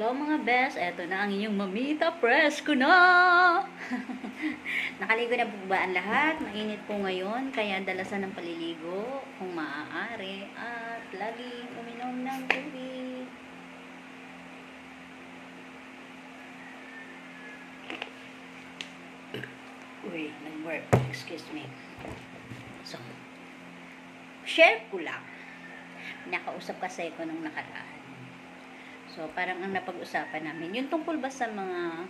Hello mga best, eto na ang inyong mamita, fresh ko na! Nakaligo na po ba ang lahat? Mainit po ngayon, kaya dalasan ng paliligo kung maaari at laging uminom ng tubig. Uy, nag-work. Excuse me. So, share ko lang. Nakausap kasi ko nung nakaraan. So, parang ang napag-usapan namin, yung tungkol ba sa mga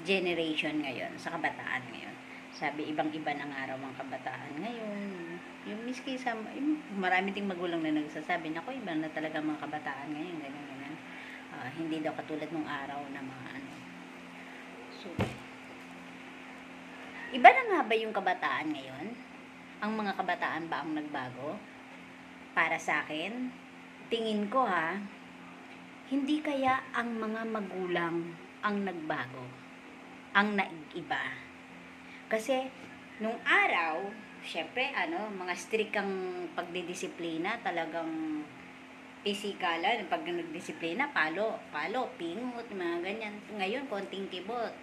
generation ngayon, sa kabataan ngayon. Sabi, ibang-iba na nga raw ang kabataan ngayon. Yung miski sa, yung marami ding magulang na nagsasabi, nako, iba na talaga mga kabataan ngayon, ganyan. Hindi daw katulad nung araw na mga ano. So, iba na nga ba yung kabataan ngayon? Ang mga kabataan ba ang nagbago? Para sa akin, tingin ko hindi kaya ang mga magulang ang nagbago, ang naiiba. Kasi, nung araw, syempre, mga strict ang pagdidisiplina, talagang pisikalan, pag nagdisiplina, palo, pingot, mga ganyan. Ngayon, konting kibot,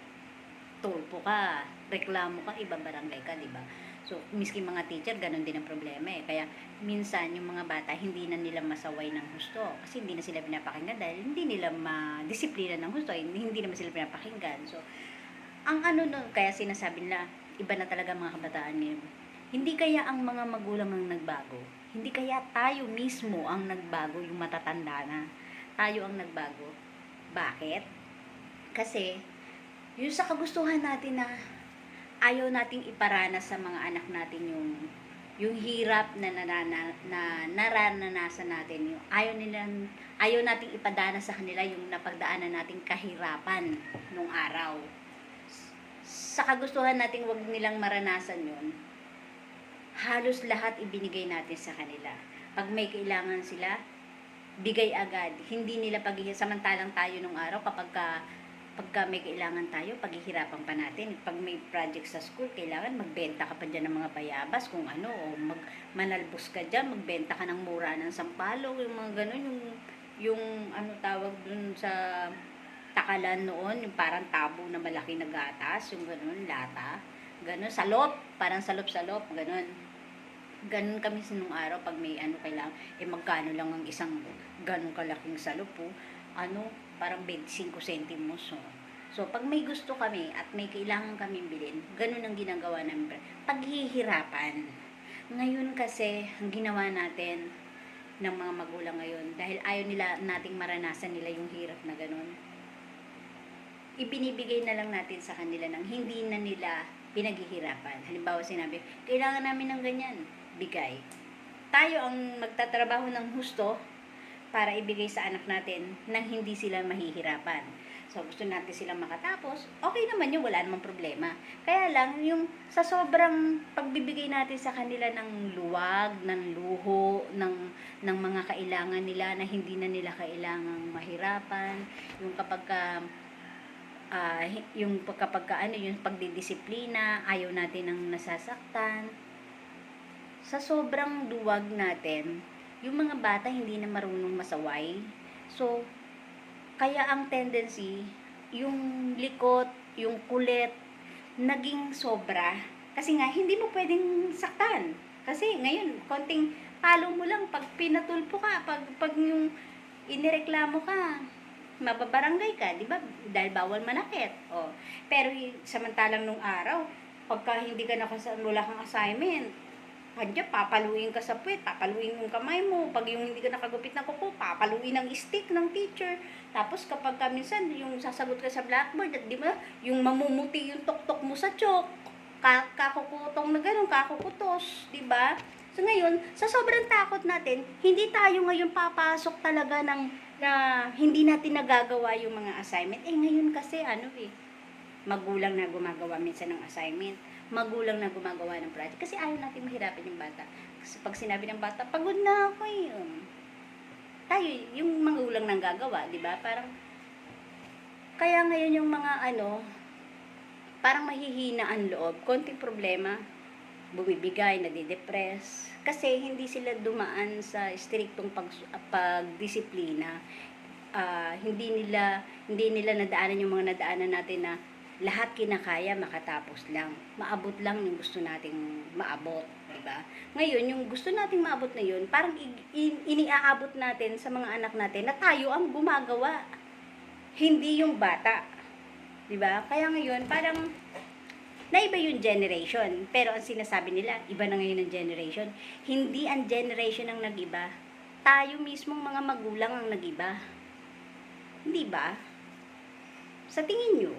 tulpo ka, reklamo ka, ibang barangay ka, di ba? So, miski mga teacher, ganun din ang problema eh. Kaya, minsan, yung mga bata, hindi na nila masaway ng husto. Kasi hindi na sila pinapakinggan dahil hindi nila ma-disiplina ng husto. Hindi naman sila pinapakinggan. So, ang kaya sinasabi nila, iba na talaga mga kabataan ngayon. Hindi kaya ang mga magulang ang nagbago. Hindi kaya tayo mismo ang nagbago, yung matatanda na. Tayo ang nagbago. Bakit? Kasi, yung sa kagustuhan natin na ayaw nating iparanas sa mga anak natin yung hirap na naranasan natin, yung ayaw nating ipadanas sa kanila yung napagdaanan nating kahirapan nung araw. Sa kagustuhan nating wag nilang maranasan yun, halos lahat ibinigay natin sa kanila. Pag may kailangan sila, bigay agad. Hindi nila samantalang tayo nung araw pagka may kailangan tayo, paghihirapan pa natin. Pag may project sa school, kailangan magbenta ka pa dyan ng mga bayabas, kung ano, o manalbos ka dyan, magbenta ka ng mura ng sampalok, yung mga ganun, yung tawag dun sa takalan noon, yung parang tabo na malaki na gatas, yung ganun, lata, ganun, salop, parang salop-salop, ganun. Ganun kami nung araw, pag may kailangan, magkano lang ang isang ganun kalaking salop po, parang 25 centimos. So, pag may gusto kami at may kailangan kaming bilhin, ganun ang ginagawa namin. Paghihirapan. Ngayon kasi, ang ginawa natin ng mga magulang ngayon, dahil ayaw nating maranasan nila yung hirap na ganun, ibinibigay na lang natin sa kanila ng hindi na nila pinaghihirapan. Halimbawa, sinabi, kailangan namin ng ganyan, bigay. Tayo ang magtatrabaho ng husto para ibigay sa anak natin nang hindi sila mahihirapan. So, gusto natin silang makatapos, okay naman yun, wala namang problema. Kaya lang, yung sa sobrang pagbibigay natin sa kanila ng luwag, ng luho, ng mga kailangan nila na hindi na nila kailangang mahirapan, yung yung pagdidisiplina, ayaw natin ng nasasaktan. Sa sobrang luwag natin, yung mga bata hindi na marunong masaway. So, kaya ang tendency, yung likot, yung kulit, naging sobra. Kasi nga, hindi mo pwedeng saktan. Kasi ngayon, konting palo mo lang, pag pinatulpo ka, pag yung inireklamo ka, mababarangay ka, di ba? Dahil bawal manakit. Pero samantalang nung araw, pagka hindi ka wala kang assignment, papaluin ka sa puwet, papaluin yung kamay mo. Pag yung hindi ka nakagupit na kuko, papaluin ng stick ng teacher. Tapos kapag minsan, yung sasagot ka sa blackboard, at di ba, yung mamumuti yung tuktok mo sa chalk, kakukutong na gano'n, kakukutos, di ba? So ngayon, sa sobrang takot natin, hindi tayo ngayon papasok talaga na hindi natin nagagawa yung mga assignment. Ngayon kasi, magulang na gumagawa minsan ng assignment, magulang na gumagawa ng project, kasi ayaw natin mahirapin yung bata. Kasi pag sinabi ng bata, pagod na ako tayo, yung magulang nang gagawa, di ba? Parang, kaya ngayon yung mga parang mahihina ang loob, konting problema, bumibigay, nadidepress, kasi hindi sila dumaan sa striktong pagdisiplina. hindi nila nadaanan yung mga nadaanan natin na lahat kinakaya makatapos lang. Maabot lang yung gusto nating maabot, di ba? Ngayon, yung gusto nating maabot na yun, parang iniaabot natin sa mga anak natin na tayo ang gumagawa, hindi yung bata. Di ba? Kaya ngayon, parang naiba yung generation. Pero ang sinasabi nila, iba na ngayon ang generation. Hindi ang generation ang nag-iba. Tayo mismong mga magulang ang nag-iba. Hindi ba? Sa tingin nyo?